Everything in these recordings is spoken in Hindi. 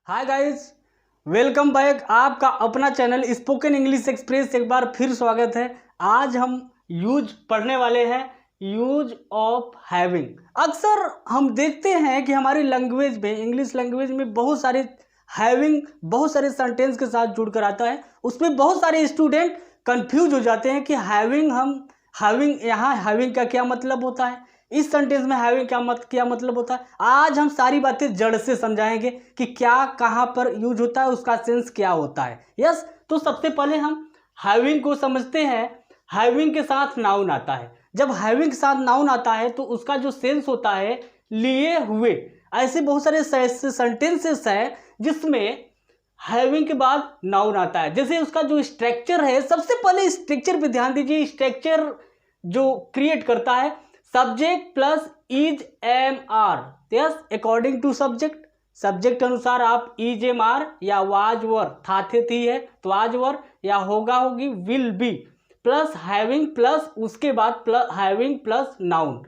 Hi guys, welcome back. आपका अपना चैनल स्पोकन इंग्लिश एक्सप्रेस एक बार फिर स्वागत है। आज हम यूज पढ़ने वाले हैं, यूज ऑफ हैविंग। अक्सर हम देखते हैं कि हमारी लैंग्वेज में, इंग्लिश लैंग्वेज में बहुत सारे हैविंग बहुत सारे सेंटेंस के साथ जुड़कर आता है। उसमें बहुत सारे स्टूडेंट कंफ्यूज हो जाते हैं कि हैविंग यहाँ हैविंग का क्या मतलब होता है, इस सेंटेंस में हैविंग क्या मतलब होता है। आज हम सारी बातें जड़ से समझाएंगे कि क्या कहाँ पर यूज होता है, उसका सेंस क्या होता है। यस, तो सबसे पहले हम हैविंग को समझते हैं। हैविंग के साथ नाउन आता है। जब हैविंग के साथ नाउन आता है तो उसका जो सेंस होता है लिए हुए। ऐसे बहुत सारे सेंटेंसेस हैं जिसमें हैविंग के बाद नाउन आता है। जैसे उसका जो स्ट्रक्चर है, सबसे पहले स्ट्रक्चर पे ध्यान दीजिए। स्ट्रक्चर जो क्रिएट करता है subject plus is am are. Yes, according to subject अनुसार आप इज एम आर या वाज वर, था थे थी है तो आज वर, या होगा होगी will be, plus having, plus उसके बाद हैविंग प्लस नाउन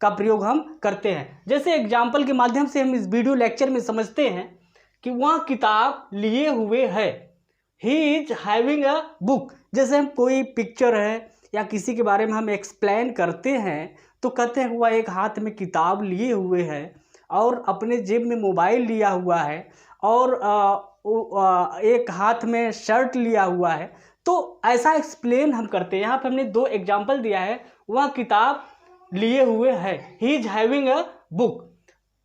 का प्रयोग हम करते हैं। जैसे एग्जाम्पल के माध्यम से हम इस वीडियो लेक्चर में समझते हैं कि वह किताब लिए हुए है। He is having a book. जैसे हम कोई पिक्चर है या किसी के बारे में हम एक्सप्लेन करते हैं तो कहते हैं वह एक हाथ में किताब लिए हुए है और अपने जेब में मोबाइल लिया हुआ है और एक हाथ में शर्ट लिया हुआ है। तो ऐसा एक्सप्लेन हम करते हैं। यहाँ पे हमने दो एग्जाम्पल दिया है। वह किताब लिए हुए है, he is having a book.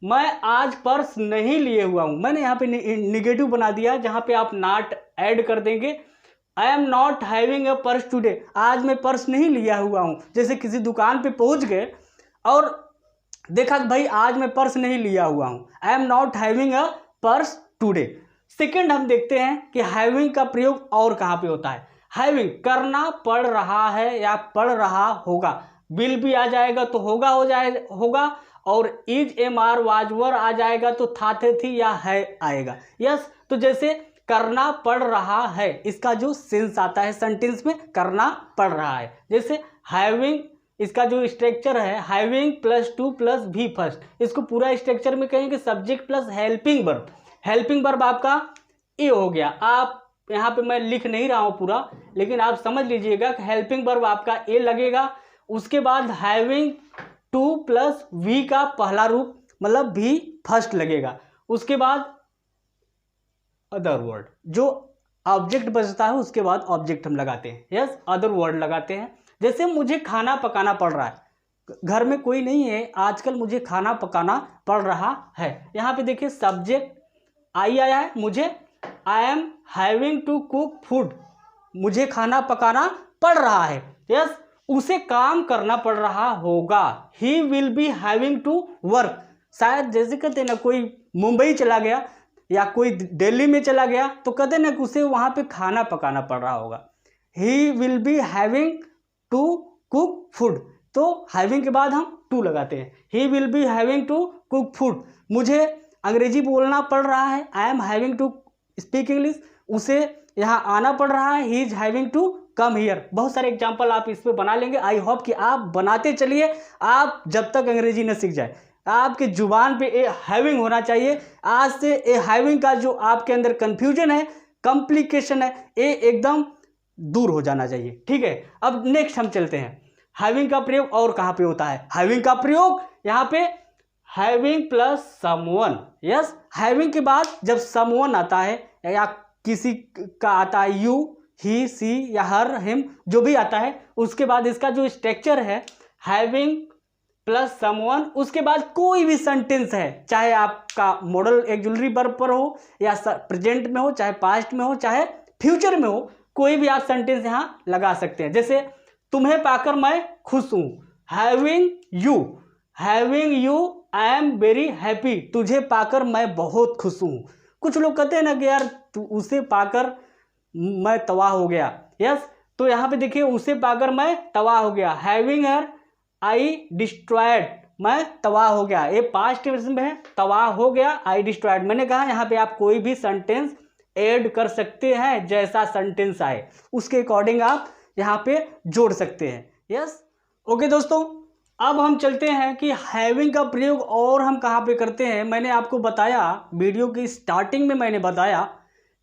मैं आज पर्स नहीं लिए हुआ हूँ। मैंने यहाँ पे निगेटिव बना दिया, जहाँ पे आप नॉट ऐड कर देंगे। I am not having a purse today. आज मैं पर्स नहीं लिया हुआ हूँ। जैसे किसी दुकान पे पहुँच गए और देखा कि भाई आज मैं पर्स नहीं लिया हुआ हूँ। I am not having a purse today. Second हम देखते हैं कि हैविंग का प्रयोग और कहाँ पे होता है। हैविंग करना पड़ रहा है या पड़ रहा होगा। विल भी आ जाएगा तो होगा, और is am are was were आ जाएगा तो था थे थी या है आएगा। यस, तो जैसे करना पड़ रहा है, इसका जो सेंस आता है सेंटेंस में करना पड़ रहा है। जैसे हैविंग, इसका जो स्ट्रक्चर है हैविंग प्लस टू प्लस भी फर्स्ट। इसको पूरा स्ट्रक्चर में कहेंगे subject plus helping verb. Helping verb आपका ए हो गया। आप यहाँ पे मैं लिख नहीं रहा हूँ पूरा, लेकिन आप समझ लीजिएगा कि हेल्पिंग वर्ब आपका ए लगेगा। उसके बाद हैविंग टू प्लस वी का पहला रूप मतलब भी फर्स्ट लगेगा। उसके बाद अदर वर्ड, जो ऑब्जेक्ट बचता है उसके बाद ऑब्जेक्ट हम लगाते हैं। यस, अदर वर्ड लगाते हैं। जैसे मुझे खाना पकाना पड़ रहा है, घर में कोई नहीं है आजकल, मुझे खाना पकाना पड़ रहा है। यहाँ पे देखिए सब्जेक्ट आई आया है मुझे। I am having to cook food. मुझे खाना पकाना पड़ रहा है। यस, उसे काम करना पड़ रहा होगा। He will be having to work. शायद जैसे कहते हैं ना, कोई मुंबई चला गया या कोई दिल्ली में चला गया तो कहते ना कि उसे वहाँ पे खाना पकाना पड़ रहा होगा। He will be having to cook food. तो हैविंग के बाद हम टू लगाते हैं। He will be having to cook food. मुझे अंग्रेजी बोलना पड़ रहा है, I am having to speak English. उसे यहाँ आना पड़ रहा है, he is having to come here. बहुत सारे एग्जाम्पल आप इस पर बना लेंगे। आई होप कि आप बनाते चलिए, आप जब तक अंग्रेजी न सीख जाए। आपके जुबान पे ए हैविंग होना चाहिए। आज से ए हैविंग का जो आपके अंदर कंफ्यूजन है, कॉम्प्लिकेशन है, ये एकदम दूर हो जाना चाहिए। ठीक है, अब नेक्स्ट हम चलते हैं। हैविंग का प्रयोग और कहाँ पे होता है। हैविंग का प्रयोग यहाँ पे having plus someone. Yes, having के बाद जब समवन आता है या किसी का आता है, यू, ही, सी या हर, हिम, जो भी आता है, उसके बाद इसका जो स्ट्रक्चर है हैविंग प्लस समवन। उसके बाद कोई भी सेंटेंस है, चाहे आपका मॉडल एक्जुलरी वर्ब पर हो या प्रेजेंट में हो, चाहे पास्ट में हो, चाहे फ्यूचर में हो, कोई भी आप सेंटेंस यहाँ लगा सकते हैं। जैसे तुम्हें पाकर मैं खुश हूँ। Having you I am very happy. तुझे पाकर मैं बहुत खुश हूँ। कुछ लोग कहते हैं ना कि यार उसे पाकर मैं तबाह हो गया। यस, तो यहाँ पे देखिए उसे पाकर मैं तबाह हो गया। हैविंग हर आई डिस्ट्रॉयड। मैं तबाह हो गया, ये पास्ट टेंस में है, तबाह हो गया, आई डिस्ट्रॉयड। मैंने कहा यहाँ पे आप कोई भी सेंटेंस ऐड कर सकते हैं, जैसा सेंटेंस आए उसके अकॉर्डिंग आप यहाँ पे जोड़ सकते हैं। यस, ओके दोस्तों, अब हम चलते हैं कि हैविंग का प्रयोग और हम कहाँ पे करते हैं। मैंने आपको बताया, वीडियो की स्टार्टिंग में मैंने बताया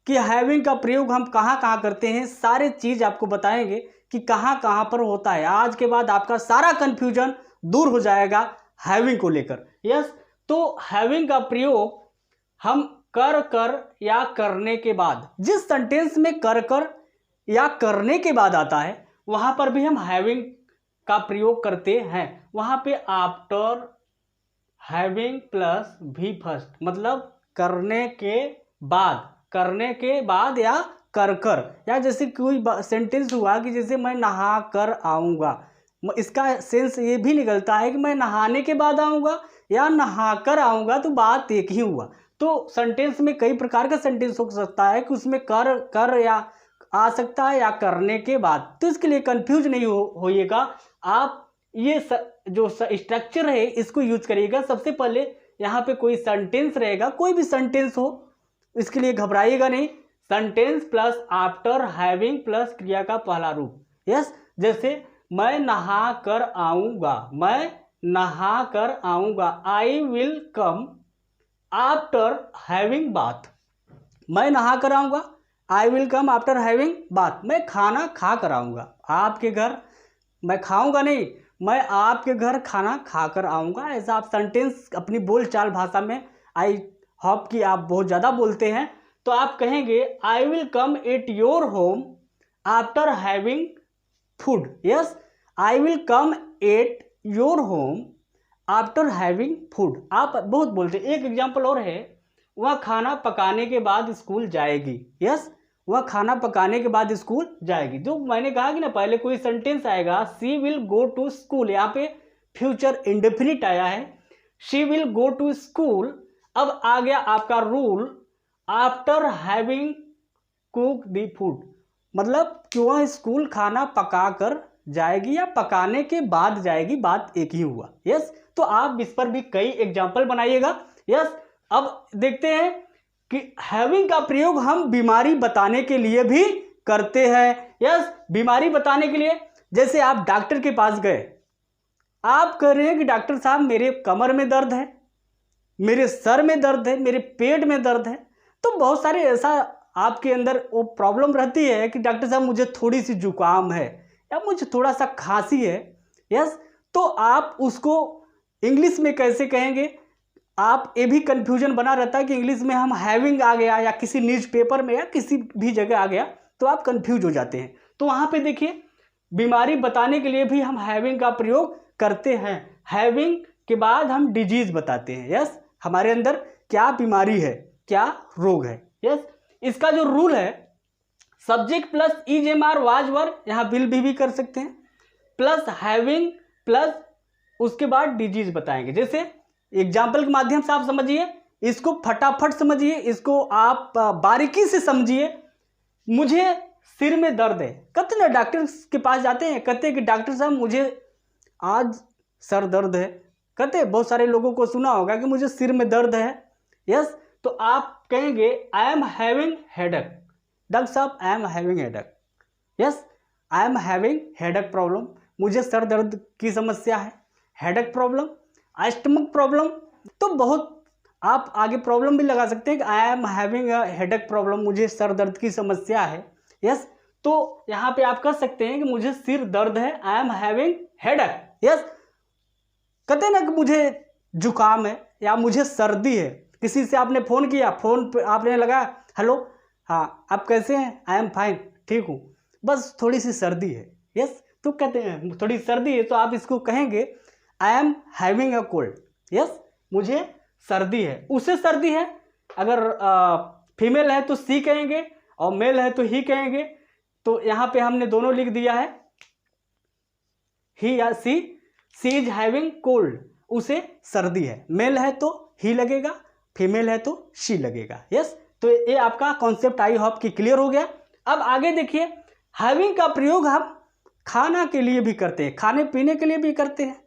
कि हैविंग का प्रयोग हम कहाँ कहाँ करते हैं। सारे चीज़ आपको बताएंगे कि कहाँ कहाँ पर होता है। आज के बाद आपका सारा कन्फ्यूजन दूर हो जाएगा हैविंग को लेकर। यस, तो हैविंग का प्रयोग हम कर या करने के बाद, जिस सेंटेंस में कर या करने के बाद आता है वहाँ पर भी हम हैविंग का प्रयोग करते हैं। वहाँ पे आफ्टर हैविंग प्लस भी फर्स्ट, मतलब करने के बाद या कर या जैसे कोई सेंटेंस हुआ कि जैसे मैं नहा कर आऊँगा, इसका सेंस ये भी निकलता है कि मैं नहाने के बाद आऊँगा या नहा कर आऊँगा, तो बात एक ही हुआ। तो सेंटेंस में कई प्रकार का सेंटेंस हो सकता है कि उसमें कर या आ सकता है या करने के बाद। तो इसके लिए कंफ्यूज नहीं होइएगा आप। ये जो स्ट्रक्चर है इसको यूज करिएगा। सबसे पहले यहाँ पे कोई सेंटेंस रहेगा, कोई भी सेंटेंस हो, इसके लिए घबराइएगा नहीं। Sentence plus after having plus क्रिया का पहला रूप। यस, जैसे मैं नहा कर आऊँगा, I will come after having bath. मैं नहा कर आऊँगा, I will come after having bath. मैं खाना खा कर आऊँगा, आपके घर, मैं खाऊँगा नहीं, मैं आपके घर खाना खा कर आऊँगा। ऐसा आप सेंटेंस अपनी बोलचाल भाषा में, आई होप कि आप बहुत ज़्यादा बोलते हैं, तो आप कहेंगे I will come at your home after having food. Yes, I will come at your home after having food. आप बहुत बोलते हैं। एक एग्जाम्पल और है, वह खाना पकाने के बाद स्कूल जाएगी। यस, वह खाना पकाने के बाद स्कूल जाएगी। जो मैंने कहा कि ना पहले कोई सेंटेंस आएगा, she will go to school, यहाँ पे फ्यूचर इंडेफिनिट आया है, she will go to school. अब आ गया आपका rule, after having cook the food, मतलब कि वह स्कूल खाना पका कर जाएगी या पकाने के बाद जाएगी, बात एक ही हुआ। यस, तो आप इस पर भी कई एग्जाम्पल बनाइएगा। यस, अब देखते हैं कि हैविंग का प्रयोग हम बीमारी बताने के लिए भी करते हैं। यस, बीमारी बताने के लिए, जैसे आप डॉक्टर के पास गए, आप कह रहे हैं कि डॉक्टर साहब मेरे कमर में दर्द है, मेरे सर में दर्द है, मेरे पेट में दर्द है। तो बहुत सारे ऐसा आपके अंदर वो प्रॉब्लम रहती है कि डॉक्टर साहब मुझे थोड़ी सी जुकाम है या मुझे थोड़ा सा खांसी है। यस, तो आप उसको इंग्लिश में कैसे कहेंगे? आप ये भी कन्फ्यूजन बना रहता है कि इंग्लिश में हम हैविंग आ गया या किसी न्यूज़पेपर में या किसी भी जगह आ गया तो आप कंफ्यूज हो जाते हैं। तो वहाँ पे देखिए, बीमारी बताने के लिए भी हम हैविंग का प्रयोग करते हैं। हैविंग के बाद हम डिजीज बताते हैं। यस, हमारे अंदर क्या बीमारी है, क्या रोग है। यस, इसका जो रूल है, subject plus is am are was were, यहाँ विल भी कर सकते हैं, प्लस हैविंग प्लस उसके बाद डिजीज बताएंगे। जैसे एग्जाम्पल के माध्यम से आप समझिए, इसको फटाफट समझिए, इसको आप बारीकी से समझिए। मुझे सिर में दर्द है, कहते ना डॉक्टर के पास जाते हैं, कहते हैं कि डॉक्टर साहब मुझे आज सर दर्द है। कहते बहुत सारे लोगों को सुना होगा कि मुझे सिर में दर्द है। यस, तो आप कहेंगे I am having headache. Doctor साहब I am having headache. Yes, I am having headache problem, मुझे सर दर्द की समस्या है। हेडेक प्रॉब्लम, स्टमक प्रॉब्लम, तो बहुत आप आगे प्रॉब्लम भी लगा सकते हैं कि आई am having a headache problem, मुझे सर दर्द की समस्या है। यस, तो यहाँ पे आप कह सकते हैं कि मुझे सिर दर्द है, I am having headache. Yes, कहते हैं ना कि मुझे जुकाम है या मुझे सर्दी है। किसी से आपने फ़ोन किया, फ़ोन पे आपने लगा, हेलो हाँ आप कैसे हैं? आई एम फाइन, ठीक हूँ, बस थोड़ी सी सर्दी है। यस, तो कहते हैं थोड़ी सर्दी है, तो आप इसको कहेंगे I am having a cold. Yes, मुझे सर्दी है, उसे सर्दी है। अगर फीमेल है तो सी कहेंगे और मेल है तो ही कहेंगे। तो यहाँ पे हमने दोनों लिख दिया है, ही या सी इज हैविंग कोल्ड, उसे सर्दी है। मेल है तो ही लगेगा, फीमेल है तो शी लगेगा। यस, तो ये आपका कॉन्सेप्ट आई होप कि क्लियर हो गया। अब आगे देखिए, हैविंग का प्रयोग हम खाना के लिए भी करते हैं, खाने पीने के लिए भी करते हैं।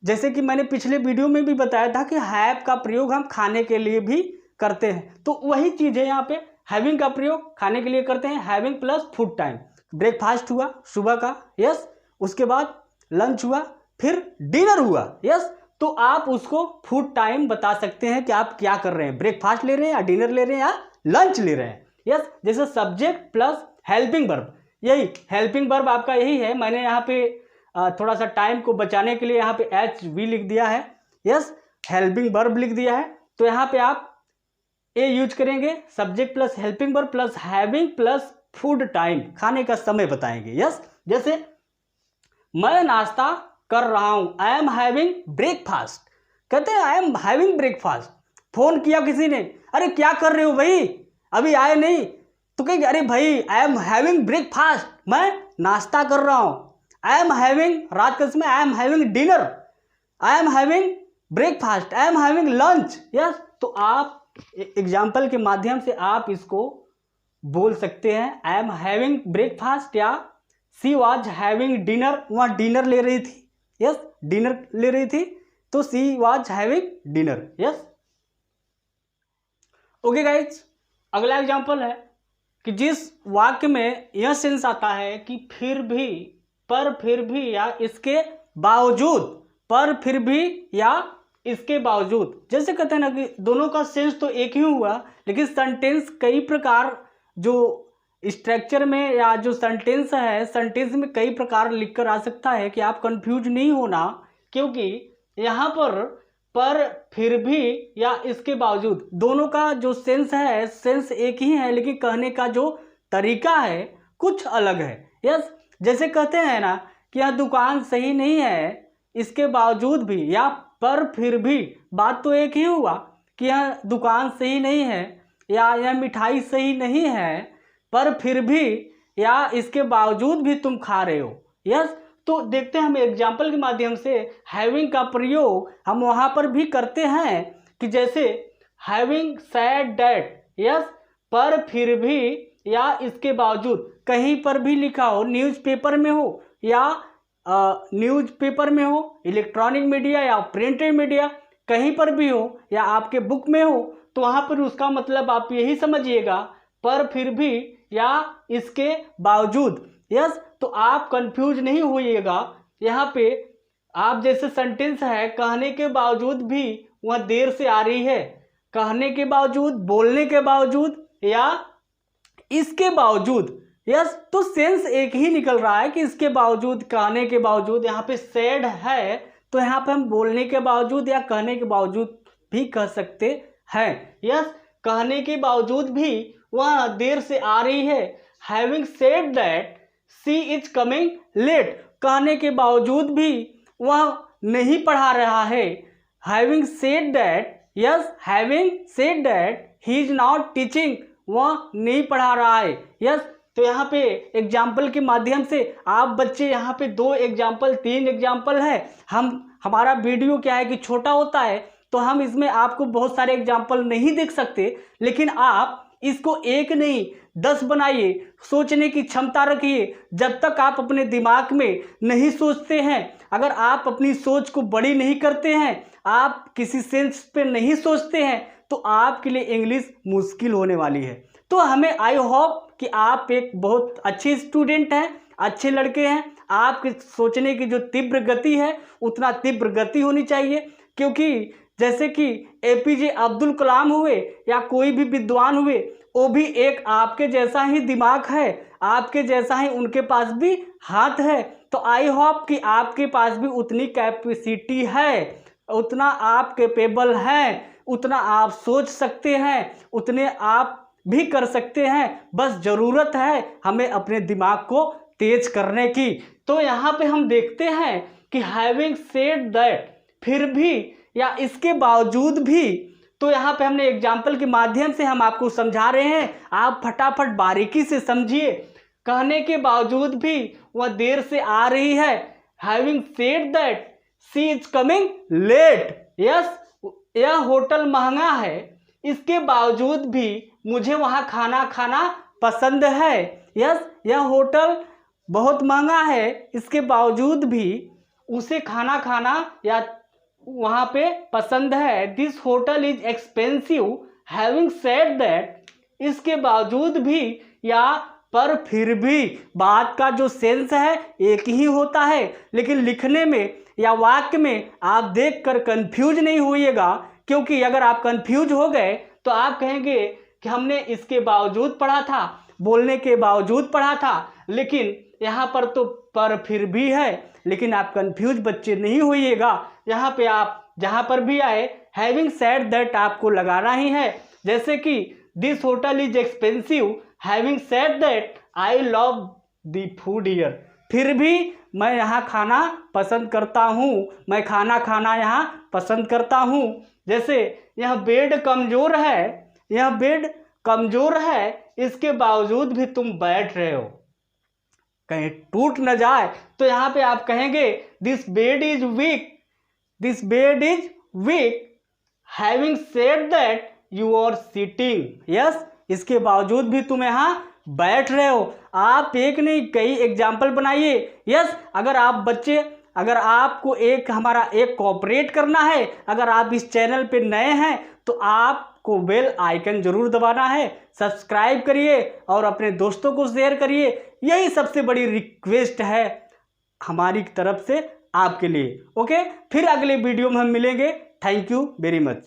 जैसे कि मैंने पिछले वीडियो में भी बताया था कि हैव का प्रयोग हम खाने के लिए भी करते हैं, तो वही चीज़ है यहाँ पे। हैविंग का प्रयोग खाने के लिए करते हैं, having plus food time. Breakfast हुआ सुबह का, यस, उसके बाद लंच हुआ, फिर डिनर हुआ, यस, तो आप उसको फूड टाइम बता सकते हैं कि आप क्या कर रहे हैं, ब्रेकफास्ट ले रहे हैं या डिनर ले रहे हैं या लंच ले रहे हैं, यस। जैसे सब्जेक्ट प्लस हेल्पिंग वर्ब, यही हेल्पिंग वर्ब आपका यही है। मैंने यहाँ पे थोड़ा सा टाइम को बचाने के लिए यहाँ पे HV लिख दिया है, यस, हेल्पिंग वर्ब लिख दिया है। तो यहाँ पे आप ए यूज करेंगे, subject plus helping verb plus having plus food time, खाने का समय बताएंगे, यस। जैसे मैं नाश्ता कर रहा हूं, आई एम हैविंग ब्रेकफास्ट, कहते हैं आई एम हैविंग ब्रेकफास्ट। फोन किया किसी ने, अरे क्या कर रहे हो भाई, अभी आए नहीं, तो कहेंगे अरे भाई आई एम हैविंग ब्रेकफास्ट, मैं नाश्ता कर रहा हूं। आई एम हैविंग, रात के समय आई am having dinner, I am having breakfast, I am having lunch, yes. तो आप एग्जाम्पल के माध्यम से आप इसको बोल सकते हैं, आई एम हैविंग ब्रेकफास्ट, या सी वॉज हैविंग डिनर, वहाँ डिनर ले रही थी, यस, डिनर ले रही थी, तो she was having dinner, yes. Okay guys, अगला एग्जाम्पल है कि जिस वाक्य में यह सेंस आता है कि फिर भी, पर फिर भी या इसके बावजूद, पर फिर भी या इसके बावजूद, जैसे कहते हैं ना कि दोनों का सेंस तो एक ही हुआ, लेकिन सेंटेंस कई प्रकार, जो स्ट्रक्चर में या जो सेंटेंस है, सेंटेंस में कई प्रकार लिखकर आ सकता है कि आप कंफ्यूज नहीं होना, क्योंकि यहाँ पर फिर भी या इसके बावजूद दोनों का जो सेंस है, सेंस एक ही है, लेकिन कहने का जो तरीका है कुछ अलग है, यस। जैसे कहते हैं ना कि यह दुकान सही नहीं है, इसके बावजूद भी, या पर फिर भी, बात तो एक ही हुआ कि यह दुकान सही नहीं है या यह मिठाई सही नहीं है, पर फिर भी या इसके बावजूद भी तुम खा रहे हो, यस। तो देखते हैं हम एग्जाम्पल के माध्यम से हैविंग का प्रयोग हम वहाँ पर भी करते हैं कि जैसे हैविंग सेड दैट, यस, पर फिर भी या इसके बावजूद, कहीं पर भी लिखा हो, न्यूज़पेपर में हो या न्यूज़पेपर में हो, इलेक्ट्रॉनिक मीडिया या प्रिंटेड मीडिया, कहीं पर भी हो या आपके बुक में हो, तो वहाँ पर उसका मतलब आप यही समझिएगा, पर फिर भी या इसके बावजूद, यस। तो आप कंफ्यूज नहीं होइएगा, यहाँ पे आप जैसे सेंटेंस है, कहने के बावजूद भी वह देर से आ रही है, कहने के बावजूद, बोलने के बावजूद या इसके बावजूद, यस। तो सेंस एक ही निकल रहा है कि इसके बावजूद, कहने के बावजूद, यहाँ पे सेड है तो यहाँ पे हम बोलने के बावजूद या कहने के बावजूद भी कह सकते हैं, यस। कहने के बावजूद भी वह देर से आ रही है, having said that she is coming late, कहने के बावजूद भी वह नहीं पढ़ा रहा है, having said that, yes, having said that he is not teaching, वह नहीं पढ़ा रहा है, यस। तो यहाँ पे एग्जाम्पल के माध्यम से आप बच्चे, यहाँ पे 2 एग्जाम्पल 3 एग्जाम्पल है, हमारा वीडियो क्या है कि छोटा होता है, तो हम इसमें आपको बहुत सारे एग्जाम्पल नहीं देख सकते, लेकिन आप इसको 1 नहीं 10 बनाइए, सोचने की क्षमता रखिए। जब तक आप अपने दिमाग में नहीं सोचते हैं, अगर आप अपनी सोच को बड़ी नहीं करते हैं, आप किसी सेंस पे नहीं सोचते हैं, तो आपके लिए इंग्लिश मुश्किल होने वाली है। तो हमें आई होप कि आप एक बहुत अच्छे स्टूडेंट हैं, अच्छे लड़के हैं, आपके सोचने की जो तीव्र गति है उतना तीव्र गति होनी चाहिए, क्योंकि जैसे कि APJ अब्दुल कलाम हुए या कोई भी विद्वान हुए, वो भी एक आपके जैसा ही दिमाग है, आपके जैसा ही उनके पास भी हाथ है। तो आई होप कि आपके पास भी उतनी कैपेसिटी है, उतना आप कैपेबल हैं, उतना आप सोच सकते हैं, उतने आप भी कर सकते हैं। बस ज़रूरत है हमें अपने दिमाग को तेज करने की। तो यहाँ पे हम देखते हैं कि हैविंग सेड दैट, फिर भी या इसके बावजूद भी, तो यहाँ पे हमने एग्जाम्पल के माध्यम से हम आपको समझा रहे हैं, आप फटाफट बारीकी से समझिए। कहने के बावजूद भी वह देर से आ रही है, having said that she is coming late, yes. यह होटल महंगा है, इसके बावजूद भी मुझे वहाँ खाना खाना पसंद है, यस। यह होटल बहुत महंगा है, इसके बावजूद भी उसे खाना खाना या वहाँ पे पसंद है। This hotel is expensive, having said that, इसके बावजूद भी या पर फिर भी बात का जो सेंस है एक ही होता है, लेकिन लिखने में या वाक्य में आप देखकर कंफ्यूज नहीं होइएगा, क्योंकि अगर आप कंफ्यूज हो गए तो आप कहेंगे कि हमने इसके बावजूद पढ़ा था, बोलने के बावजूद पढ़ा था, लेकिन यहाँ पर तो पर फिर भी है। लेकिन आप कंफ्यूज बच्चे नहीं होइएगा, यहाँ पे आप जहाँ पर भी आए हैविंग सेड दैट आपको लगाना ही है। जैसे कि this hotel is expensive, having said that I love the food here, फिर भी मैं यहाँ खाना पसंद करता हूँ, मैं खाना खाना यहाँ पसंद करता हूँ। जैसे यह बेड कमज़ोर है, यह बेड कमज़ोर है, इसके बावजूद भी तुम बैठ रहे हो, कहीं टूट न जाए तो यहाँ पे आप कहेंगे this bed is weak, this bed is weak, having said that you are sitting, yes, इसके बावजूद भी तुम यहाँ बैठ रहे हो। आप एक नहीं कई एग्जाम्पल बनाइए। यस, अगर आप बच्चे, अगर आपको हमारा एक कोऑपरेट करना है, अगर आप इस चैनल पे नए हैं तो आपको बेल आइकन जरूर दबाना है, सब्सक्राइब करिए और अपने दोस्तों को शेयर करिए। यही सबसे बड़ी रिक्वेस्ट है हमारी तरफ से आपके लिए। ओके, फिर अगले वीडियो में हम मिलेंगे। Thank you very much.